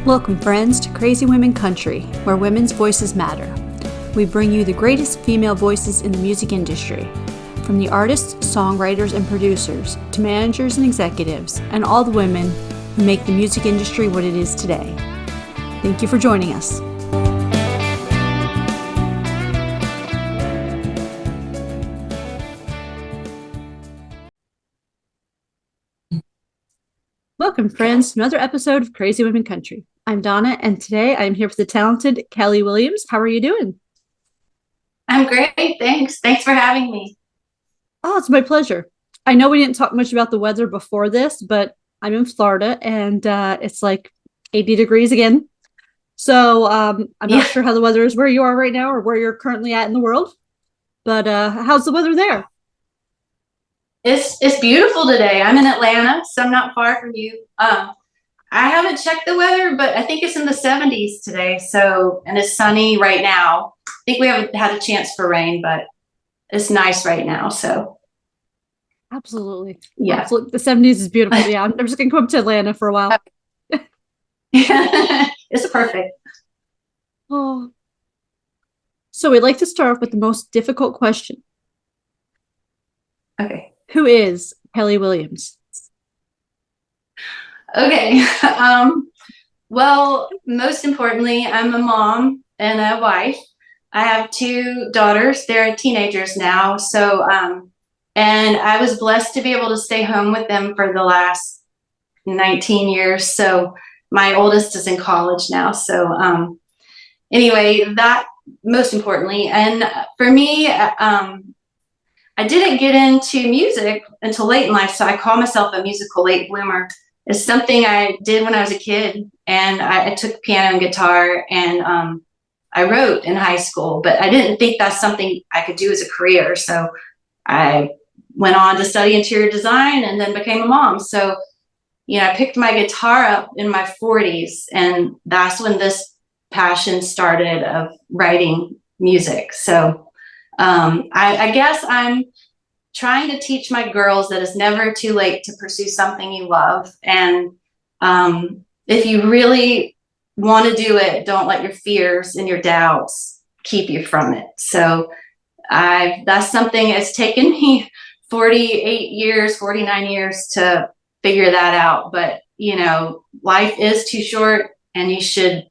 Welcome, friends, to Crazy Women Country, where women's voices matter. We bring you the greatest female voices in the music industry, from the artists, songwriters, and producers, to managers and executives, and all the women who make the music industry what it is today. Thank you for joining us. Welcome, friends, to another episode of Crazy Women Country. I'm Donna, and today I'm here with the talented Kelly Williams. How are you doing? I'm great, thanks. Thanks for having me. Oh, it's my pleasure. I know we didn't talk much about the weather before this, but I'm in Florida, and it's like 80 degrees again. So I'm Yeah, not sure how the weather is where you are right now or where you're currently at in the world, but how's the weather there? it's beautiful today. I'm in Atlanta, so I'm not far from you. I haven't checked the weather, but I think it's in the 70s today. So, and it's sunny right now. I think we haven't had a chance for rain, but it's nice right now. So, Absolutely. yeah. Absolutely. The 70s is beautiful. Yeah, I'm just going to come up to Atlanta for a while. It's perfect. Oh. So we'd like to start off with the most difficult question. Okay. Who is Kelly Williams? Okay. Well, most importantly, I'm a mom and a wife. I have two daughters. They're teenagers now. So, and I was blessed to be able to stay home with them for the last 19 years. So my oldest is in college now. So, anyway, that most importantly. And for me, I didn't get into music until late in life. So I call myself a musical late bloomer. It's something I did when I was a kid, and I took piano and guitar, and I wrote in high school, but I didn't think that's something I could do as a career. So I went on to study interior design and then became a mom. So, I picked my guitar up in my 40s, and that's when this passion started of writing music. So I guess I'm trying to teach my girls that it's never too late to pursue something you love. And if you really want to do it, don't let your fears and your doubts keep you from it. So that's something it's taken me 48 years, 49 years to figure that out. But, life is too short, and you should,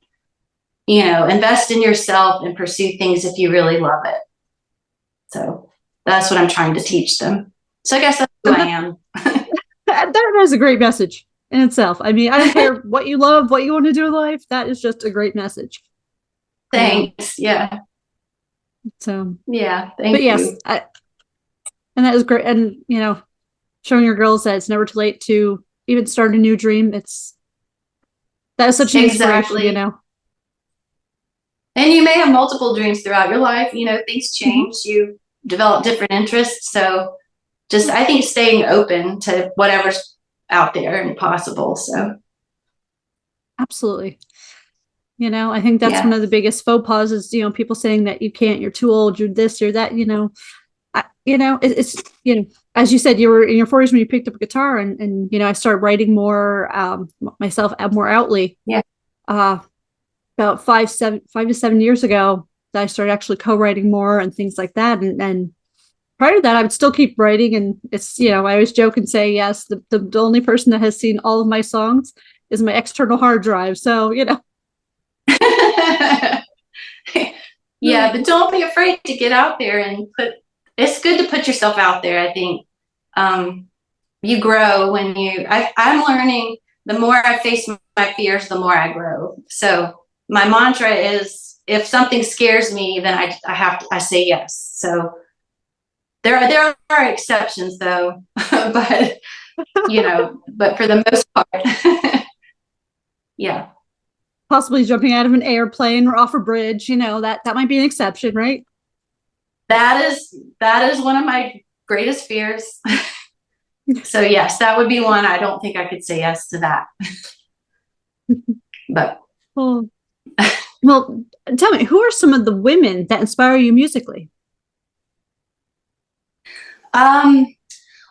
invest in yourself and pursue things if you really love it. So that's what I'm trying to teach them. So I guess that's who I am. That is a great message in itself. I mean, I don't care what you love, what you want to do in life. That is just a great message. Thanks. Yeah. So, Yeah. but Thank yes, you. and that is great. And, showing your girls that it's never too late to even start a new dream. That is such an inspiration. Exactly. And you may have multiple dreams throughout your life. Things change. You develop different interests. So just, I think, staying open to whatever's out there and possible. So, Absolutely. I think that's one yeah. of the biggest faux pas is, people saying that you can't, you're too old, you're this, you're that, it's, as you said, you were in your 40s when you picked up a guitar, and I started writing more myself more outly. Yeah. About 5 to 7 years ago, that I started actually co-writing more and things like that. And prior to that, I would still keep writing. And it's, I always joke and say, yes, the only person that has seen all of my songs is my external hard drive. So, Yeah, but don't be afraid to get out there and it's good to put yourself out there. I think you grow when I'm learning, the more I face my fears, the more I grow. So my mantra is, if something scares me, then I say yes. So there are exceptions though, but but for the most part, yeah. possibly jumping out of an airplane or off a bridge, that might be an exception, right? That is one of my greatest fears. So yes, that would be one. I don't think I could say yes to that. But Oh, well, tell me, who are some of the women that inspire you musically? um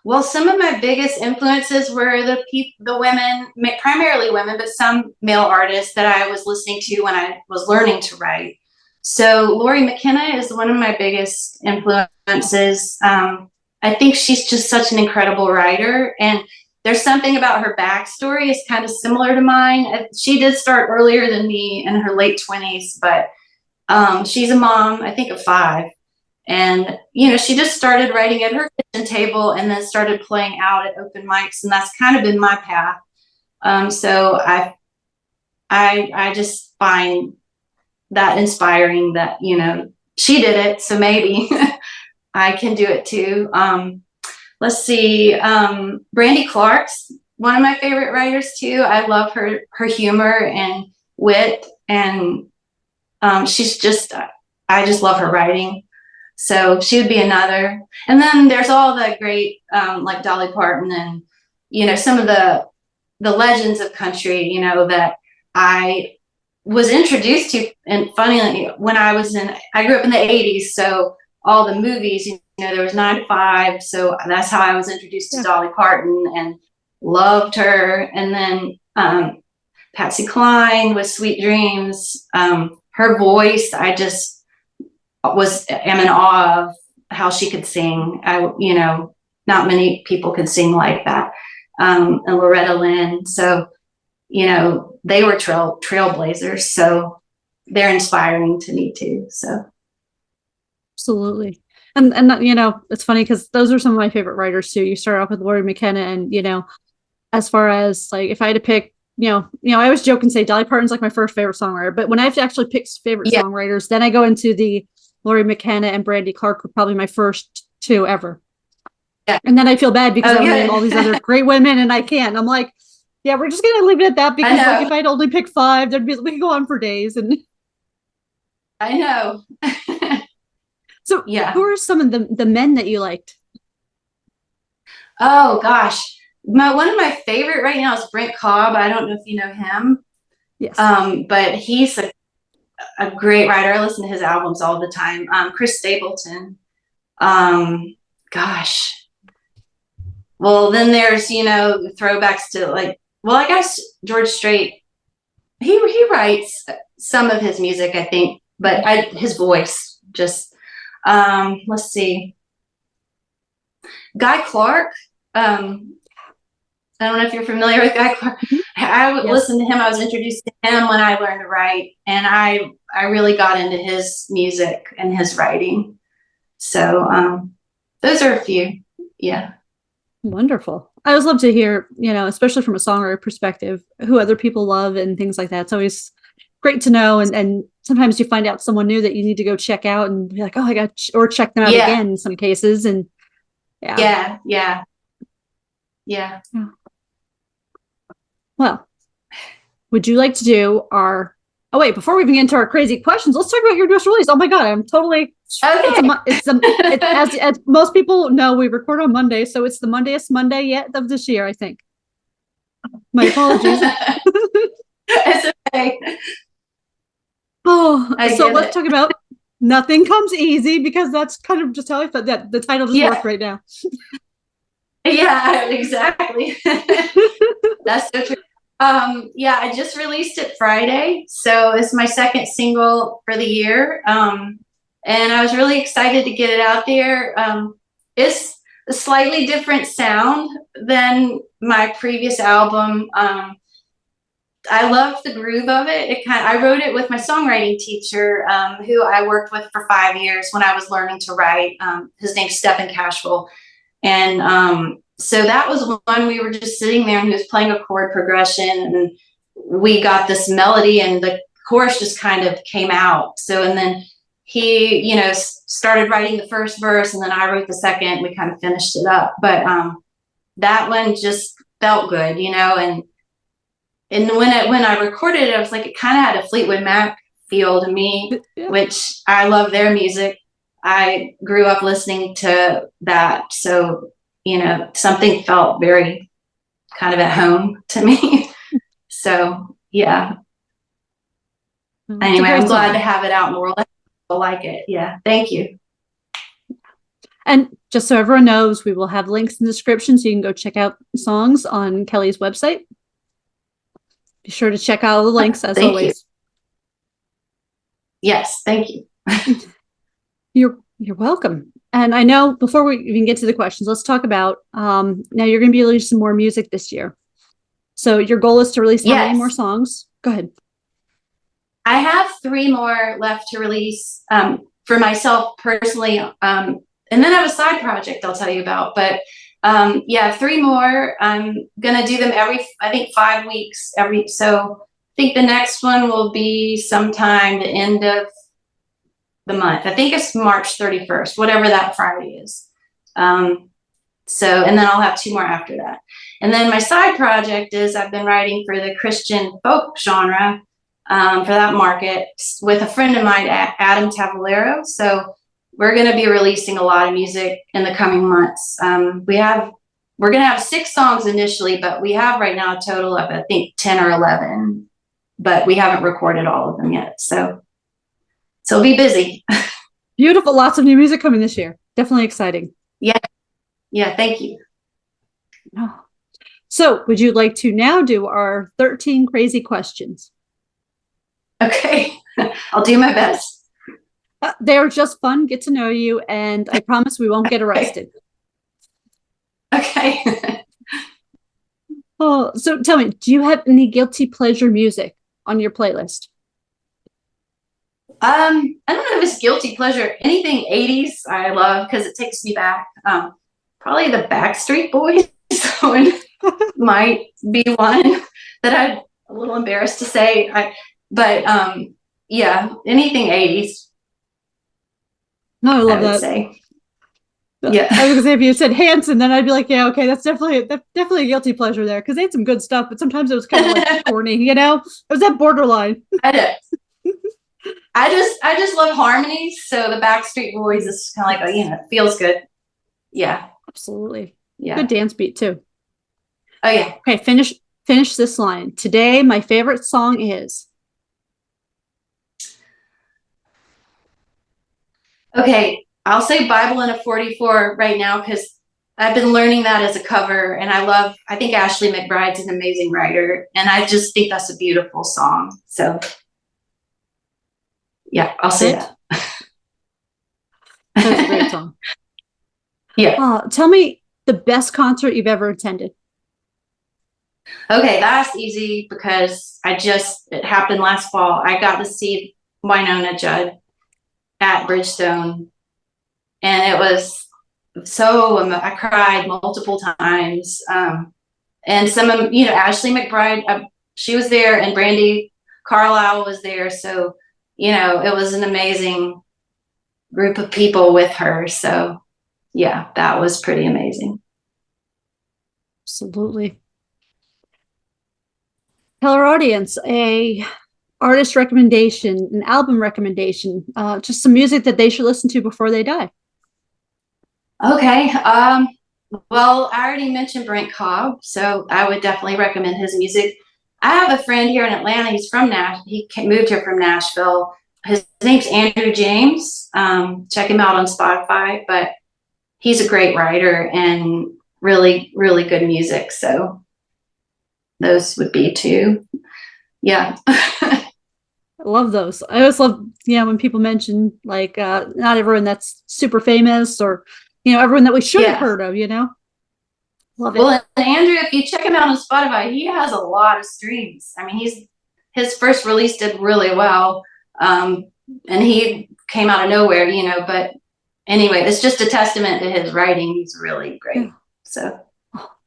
Well, some of my biggest influences were the women, primarily women, but some male artists that I was listening to when I was learning to write. So Lori McKenna is one of my biggest influences. I think she's just such an incredible writer, and there's something about her backstory is kind of similar to mine. She did start earlier than me in her late 20s, but she's a mom, I think, of 5. And, she just started writing at her kitchen table and then started playing out at open mics. And that's kind of been my path. So I just find that inspiring that, she did it. So maybe I can do it too. Let's see. Brandy Clark's one of my favorite writers too. I love her humor and wit. And I just love her writing. So she would be another. And then there's all the great, like Dolly Parton and, some of the legends of country, that I was introduced to. And funny, when I grew up in the 80s. So all the movies, there was 9 to 5. So that's how I was introduced to Dolly Parton and loved her. And then Patsy Cline with Sweet Dreams. Her voice, I just am in awe of how she could sing. Not many people could sing like that. And Loretta Lynn. So, they were trailblazers. So they're inspiring to me too. So. Absolutely. And it's funny because those are some of my favorite writers too. You start off with Lori McKenna, and, as far as like, if I had to pick, I always joke and say Dolly Parton's like my first favorite songwriter, but when I have to actually pick favorite songwriters, then I go into the Lori McKenna and Brandy Clark were probably my first 2 ever. Yeah. And then I feel bad because I name all these other great women and I can't. I'm like, yeah, we're just going to leave it at that because like, if I'd only pick 5, we could go on for days. And I know. So who are some of the men that you liked? Oh gosh. One of my favorite right now is Brent Cobb. I don't know if you know him. Yes. But he's a great writer. I listen to his albums all the time. Chris Stapleton. Gosh. Well, then there's, throwbacks to like, well, I guess George Strait. He writes some of his music, I think, but his voice just, let's see. Guy Clark. I don't know if you're familiar with Guy Clark. I would listen to him. I was introduced to him when I learned to write, and I really got into his music and his writing. So those are a few. Yeah. Wonderful. I always love to hear, especially from a songwriter perspective, who other people love and things like that. It's always great to know. And sometimes you find out someone new that you need to go check out and be like, oh, I got, or check them out again in some cases. And yeah. Well, would you like to do our, oh wait, before we even get into our crazy questions, let's talk about your newest release. Oh my God, I'm totally, as most people know, we record on Monday, so it's the Mondayest Monday yet of this year, I think. My apologies. It's okay. So let's talk about Nothing Comes Easy, because that's kind of just how I thought that the title just worked right now. Yeah, exactly. That's so true. I just released it Friday, so it's my second single for the year. And I was really excited to get it out there. It's a slightly different sound than my previous album. I loved the groove of it. I wrote it with my songwriting teacher, who I worked with for 5 years when I was learning to write. His name's Stephen Cashwell. And so that was when we were just sitting there and he was playing a chord progression and we got this melody and the chorus just kind of came out. So, and then he, started writing the first verse and then I wrote the second, we kind of finished it up. But that one just felt good, and when I recorded it, I was like, it kind of had a Fleetwood Mac feel to me, which I love their music. I grew up listening to that. So, something felt very kind of at home to me. So, yeah. Anyway, I'm glad to have it out in the world. I like it. Yeah. Thank you. And just so everyone knows, we will have links in the description so you can go check out songs on Kelly's website. Be sure to check out all the links as Thank always. You. Yes, thank you. You're welcome. And I know before we even get to the questions, let's talk about now you're going to be releasing more music this year. So your goal is to release how many more songs? Go ahead. I have 3 more left to release for myself personally. And then I have a side project I'll tell you about. But yeah, 3 more. I'm going to do them I think 5 weeks. So I think the next one will be sometime the end of the month. I think it's March 31st, whatever that Friday is. And then I'll have 2 more after that. And then my side project is I've been writing for the Christian folk genre for that market with a friend of mine, Adam Tavalero. So we're going to be releasing a lot of music in the coming months. We're going to have 6 songs initially, but we have right now a total of, I think, 10 or 11, but we haven't recorded all of them yet. So it'll be busy. Beautiful. Lots of new music coming this year. Definitely exciting. Yeah. Yeah. Thank you. Oh. So would you like to now do our 13 crazy questions? Okay. I'll do my best. They're just fun. Get to know you. And I promise we won't get arrested. Okay. Oh, so tell me, do you have any guilty pleasure music on your playlist? I don't know if it's guilty pleasure. Anything 80s I love because it takes me back. Probably the Backstreet Boys might be one that I'm a little embarrassed to say. Yeah, anything 80s. No, I love I would that. say. Yeah, I was gonna say if you said Hanson, then I'd be like, yeah, okay, that's definitely a guilty pleasure there because they had some good stuff, but sometimes it was kind of like corny, you know. It was that borderline. I do. I just love harmonies, so the Backstreet Boys is kind of like it feels good. Yeah, absolutely. Yeah, good dance beat too. Oh yeah. Okay, finish this line. Today, my favorite song is. Okay, I'll say Bible in a 44 right now because I've been learning that as a cover, and I think Ashley McBride's an amazing writer, and I just think that's a beautiful song. So yeah, I'll say that. That's a great song. Yeah. Tell me the best concert you've ever attended. Okay, that's easy because it happened last fall. I got to see Winona Judd at Bridgestone, and it was I cried multiple times. And some of, Ashley McBride, she was there, and Brandy Carlisle was there. So, it was an amazing group of people with her. So, yeah, that was pretty amazing. Absolutely. Tell our audience a artist recommendation, an album recommendation, just some music that they should listen to before they die. Okay. Well, I already mentioned Brent Cobb, so I would definitely recommend his music. I have a friend here in Atlanta. He's from He moved here from Nashville. His name's Andrew James. Check him out on Spotify, but he's a great writer and really, really good music. So those would be 2. Yeah. I love those. I always love, when people mention like not everyone that's super famous or, everyone that we should have heard of, Love it. Well, and Andrew, if you check him out on Spotify, he has a lot of streams. I mean, his first release did really well. And he came out of nowhere, but anyway, it's just a testament to his writing. He's really great. Yeah. So,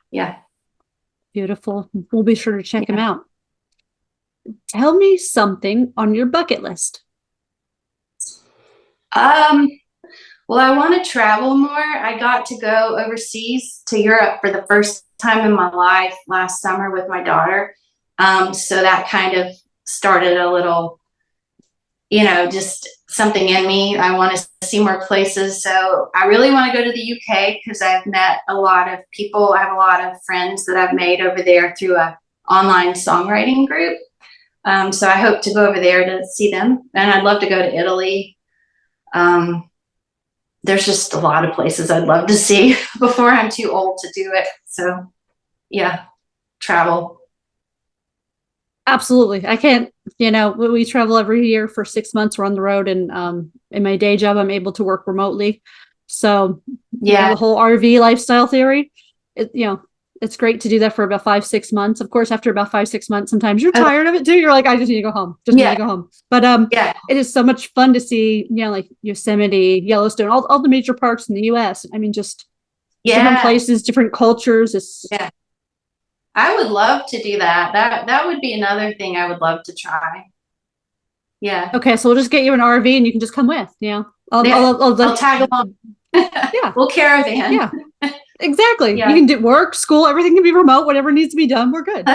yeah. Beautiful. We'll be sure to check him out. Tell me something on your bucket list. Well, I want to travel more. I got to go overseas to Europe for the first time in my life last summer with my daughter. So that kind of started a little, just something in me. I want to see more places. So I really want to go to the UK because I've met a lot of people. I have a lot of friends that I've made over there through an online songwriting group. So I hope to go over there to see them. And I'd love to go to Italy. there's just a lot of places I'd love to see before I'm too old to do it. So yeah, travel. Absolutely. I can't, we travel every year for 6 months. We're on the road, and in my day job, I'm able to work remotely. So, Yeah. the whole RV lifestyle theory, it's great to do that for about 5, 6 months. Of course, after about 5, 6 months, sometimes you're tired of it too. You're like, I just need to go home. Just need to go home. But yeah, it is so much fun to see, like Yosemite, Yellowstone, all the major parks in the US. I mean, just different places, different cultures. Yeah. I would love to do that. That would be another thing I would love to try. Yeah. Okay, so we'll just get you an RV and you can just come with. I'll tag along. Yeah. We'll caravan. Yeah. Exactly. Yeah. You can do work, school, everything can be remote. Whatever needs to be done, we're good.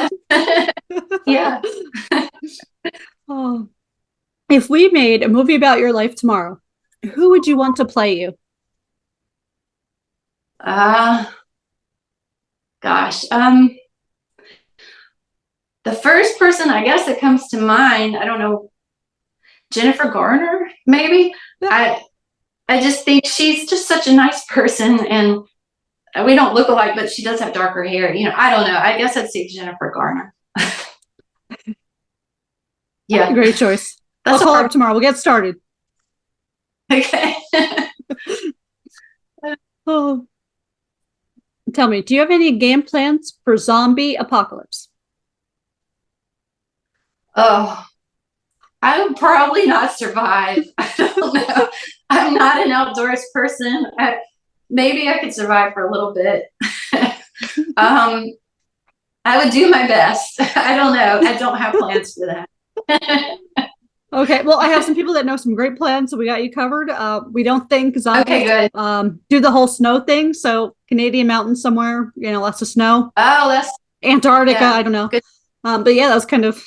Yeah. Oh. If we made a movie about your life tomorrow, who would you want to play you? Gosh. The first person I guess that comes to mind, I don't know, Jennifer Garner, maybe. Yeah. I just think she's just such a nice person, and we don't look alike, but she does have darker hair. I don't know. I guess I'd say Jennifer Garner. Yeah. Great choice. That's I'll call up tomorrow. We'll get started. Okay. Oh. Tell me, do you have any game plans for zombie apocalypse? Oh, I would probably not survive. I don't know. I'm not an outdoors person. Maybe I could survive for a little bit. I would do my best. I don't know. I don't have plans for that. Okay, well, I have some people that know some great plans, so we got you covered. We don't think zombies do the whole snow thing. So Canadian mountains somewhere, lots of snow. Oh, that's Antarctica. I don't know. But yeah, that was kind of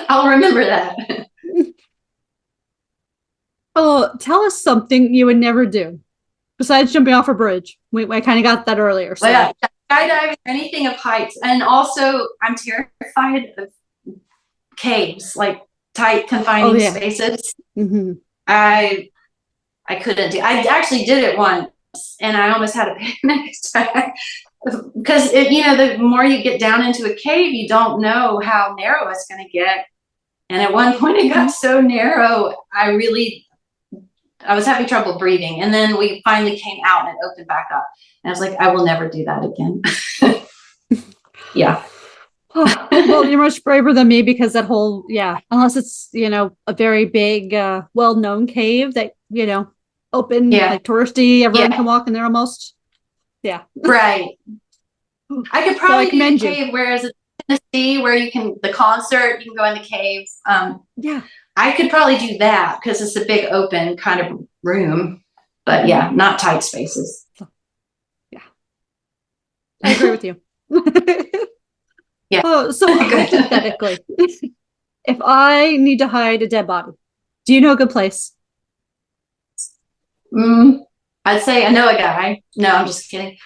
I'll remember that. Oh, tell us something you would never do besides jumping off a bridge. I kind of got that earlier. So. Well, yeah, skydiving, anything of heights, and also I'm terrified of caves, like tight confining spaces. Mm-hmm. I couldn't do. I actually did it once, and I almost had a panic attack because the more you get down into a cave, you don't know how narrow it's going to get. And at one point, it got so narrow, I was having trouble breathing. And then we finally came out and it opened back up. And I was like, I will never do that again. Yeah. Well, you're much braver than me because that whole, unless it's, a very big, well-known cave that, open, like touristy, everyone can walk in there almost. Yeah. Right. I could probably do the cave, whereas it's in the sea where the concert, you can go in the caves. I could probably do that because it's a big open kind of room, but not tight spaces. Yeah. I agree with you. Yeah. Oh, so hypothetically, if I need to hide a dead body, do you know a good place? I'd say I know a guy. No, I'm just kidding.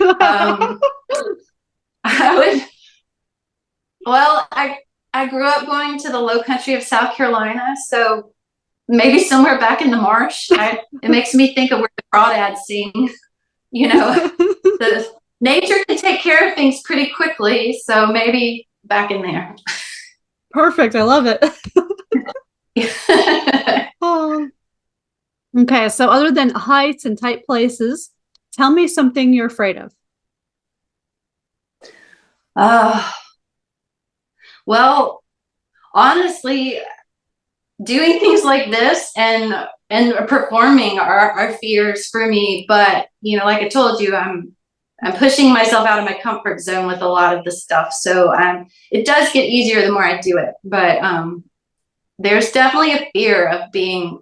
I grew up going to the low country of South Carolina, so maybe somewhere back in the marsh. It makes me think of where the crawdads sing. The nature can take care of things pretty quickly, so maybe back in there. Perfect. I love it. Oh. Okay, so other than heights and tight places, tell me something you're afraid of. Well, honestly, doing things like this and performing are fears for me. But like I told you, I'm pushing myself out of my comfort zone with a lot of the stuff. So it does get easier the more I do it. But there's definitely a fear of being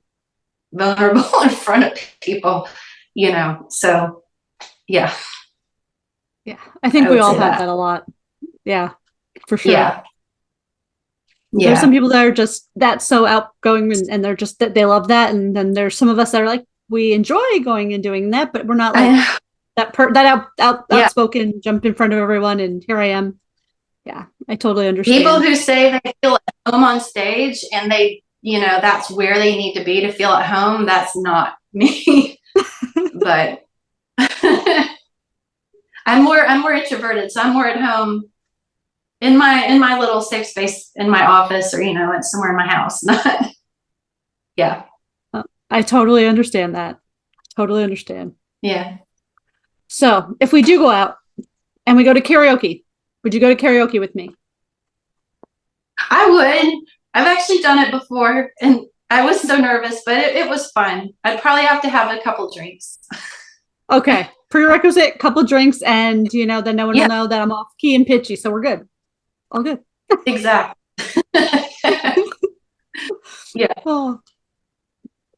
vulnerable in front of people, so yeah. I think we all have that a lot. Yeah, for sure. Yeah. There's some people that are just so outgoing and they're just that they love that, and then there's some of us that are like, we enjoy going and doing that, but we're not like outspoken, jump in front of everyone and here I am. Yeah, I totally understand. People who say they feel at home on stage and they that's where they need to be to feel at home. That's not me. But I'm more introverted, so I'm more at home in my little safe space in my office, or it's somewhere in my house. Yeah. I totally understand that. Totally understand. Yeah. So if we do go out and we go to karaoke, would you go to karaoke with me? I would. I've actually done it before, and I was so nervous, but it was fun. I'd probably have to have a couple drinks. Okay. Prerequisite, couple drinks, and then no one will Yeah, know that I'm off key and pitchy. So we're good. All good. exactly. Yeah. Oh.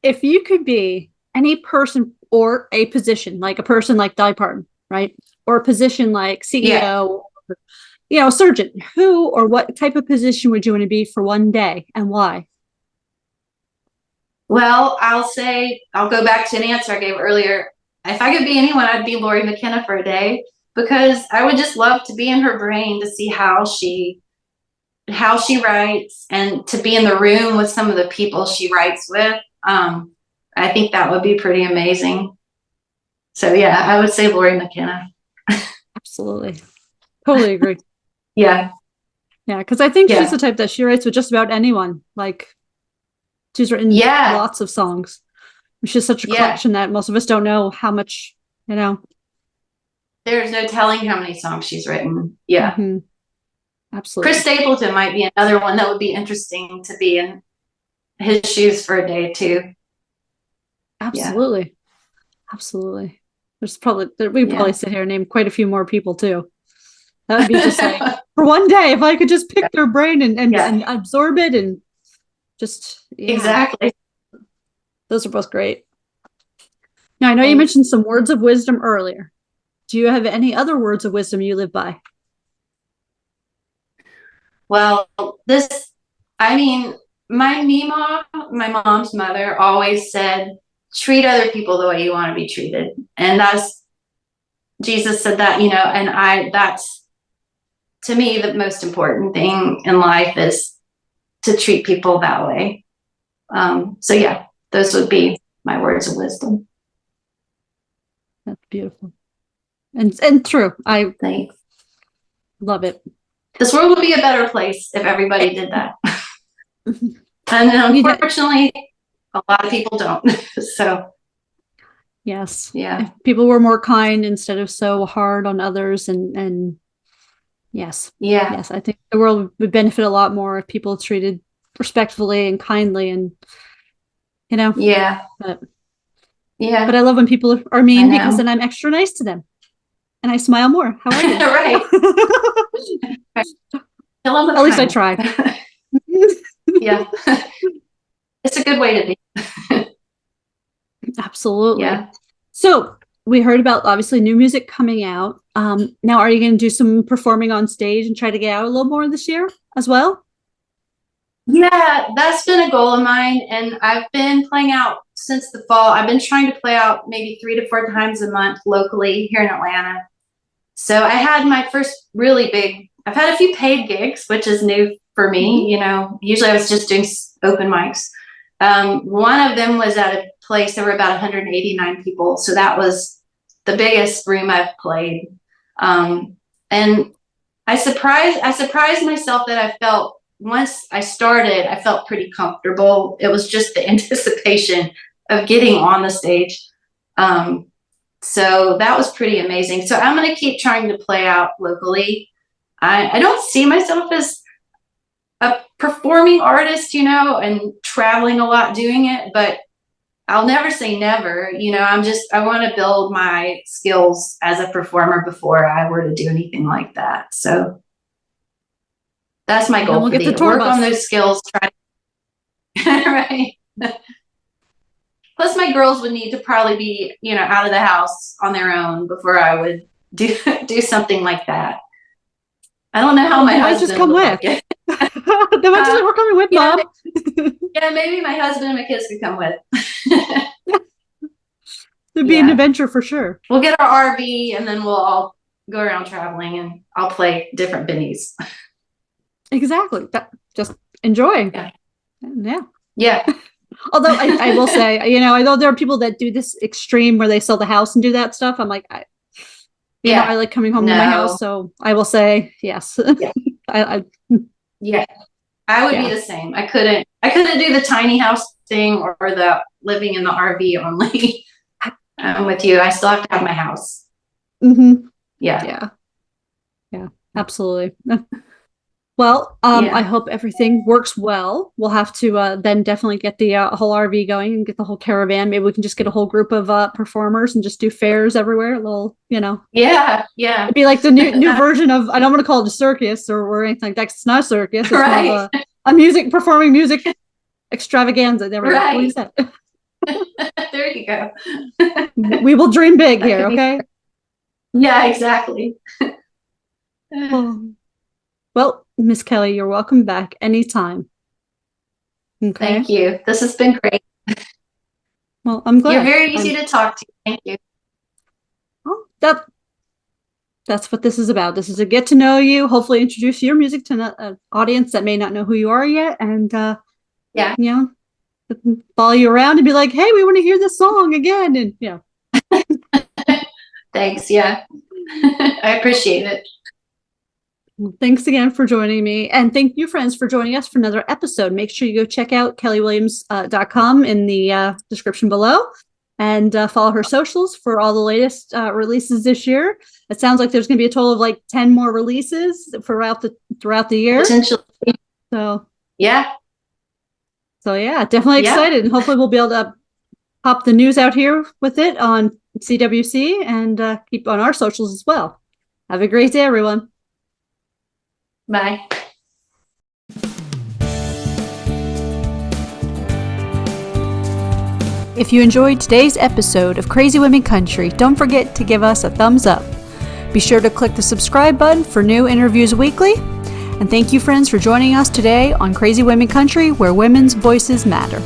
If you could be any person or a position, like a person like Dolly Parton, right? Or a position like Yeah. CEO, or, surgeon, who or what type of position would you want to be for one day and why? Well, I'll go back to an answer I gave earlier. If I could be anyone, I'd be Lori McKenna for a day, because I would just love to be in her brain to see how she writes, and to be in the room with some of the people she writes with. I think that would be pretty amazing. So yeah, I would say Lori McKenna. Absolutely. Totally agree. Yeah. Yeah, because I think she's Yeah. the type that she writes with just about anyone. Like she's written Yeah. lots of songs. She's such a Yeah. collection that most of us don't know how much, There's no telling how many songs she's written. Yeah. Mhm. Chris Absolutely. Stapleton might be another one that would be interesting to be in his shoes for a day too. Yeah. Absolutely. Absolutely. We probably Yeah. sit here and name quite a few more people too. That would be just like for one day, if I could just pick their brain Yeah. and absorb it and just, yeah, Exactly. those are both great. Now, I know you Thanks. mentioned some words of wisdom earlier. Do you have any other words of wisdom you live by? Well, I mean, my mom's mother always said, treat other people the way you want to be treated. And Jesus said that, and that's to me the most important thing in life, is to treat people that way. So yeah, those would be my words of wisdom. That's beautiful. And true. I Thanks. love it. This world would be a better place if everybody did that. And You unfortunately, a lot of people don't. So Yes. yeah. If people were more kind instead of so hard on others and yes. Yeah. Yes, I think the world would benefit a lot more if people treated respectfully and kindly and Yeah. but Yeah. I love when people are I mean because know. then I'm extra nice to them and I smile more. How are you? Right. Kill them with At least I kindness. try. Yeah. It's a good way to be. Absolutely. Yeah. So we heard about obviously new music coming out. Now, are you going to do some performing on stage and try to get out a little more this year as well? Yeah, that's been a goal of mine. And I've been playing out since the fall. I've been trying to play out maybe 3 to 4 times a month locally here in Atlanta. So I had my first really big, I've had a few paid gigs, which is new for me. Usually I was just doing open mics. One of them was at a place, there were about 189 people. So that was the biggest room I've played. And I surprised myself that once I started, I felt pretty comfortable. It was just the anticipation of getting on the stage. So that was pretty amazing. So I'm going to keep trying to play out locally. I don't see myself as a performing artist, and traveling a lot doing it, but I'll never say never. I want to build my skills as a performer before I were to do anything like that. So that's my And then goal we'll for get the the year. tour Work on bus. those skills. Right. Plus, my girls would need to probably be, out of the house on their own before I would do something like that. I don't know how Well, my they might just husband come would with. like it. They might just say, we're coming with, Yeah, Mom. yeah, maybe my husband and my kids could come with. It'd be an Yeah, adventure for sure. we'll get our RV and then we'll all go around traveling, and I'll play different venues. Exactly. Just enjoy. Yeah. Yeah. Yeah. Although I will say, you know, I know there are people that do this extreme where they sell the house and do that stuff. I'm like, you know, I like coming home to my house, No. so I will say yes. Yeah. I Yeah. I would be yeah. the same. I couldn't do the tiny house thing or the living in the RV only. I'm with you. I still have to have my house. Mm-hmm. Yeah. Yeah. Yeah. Absolutely. Well, I Yeah. hope everything works well. We'll have to then definitely get the whole RV going and get the whole caravan. Maybe we can just get a whole group of performers and just do fairs everywhere. A little, you know, Yeah. Yeah. it'd be like the new version of, I don't want to call it a circus or anything like that. 'Cause it's not a circus. It's more of Right. a performing music extravaganza. There we go. What do you Right. say? There you go. We will dream big That here, could be. okay? Yeah, exactly. Well, Miss Kelly, you're welcome back anytime. Okay. Thank you. This has been great. Well, I'm You're glad. very easy to talk to. Thank you. Well, that's what this is about. This is a get to know you, hopefully introduce your music to an audience that may not know who you are yet, and Yeah. you know, follow you around and be like, hey, we want to hear this song again, and you know. Thanks. Yeah. I appreciate it. Thanks again for joining me. And thank you, friends, for joining us for another episode. Make sure you go check out kellywilliams.com in the description below and follow her socials for all the latest releases this year. It sounds like there's going to be a total of like 10 more releases throughout the year. Potentially. So, Yeah. yeah, definitely excited. And hopefully we'll be able to pop the news out here with it on CWC and keep on our socials as well. Have a great day, everyone. Bye. If you enjoyed today's episode of Crazy Women Country, don't forget to give us a thumbs up. Be sure to click the subscribe button for new interviews weekly. And thank you, friends, for joining us today on Crazy Women Country, where women's voices matter.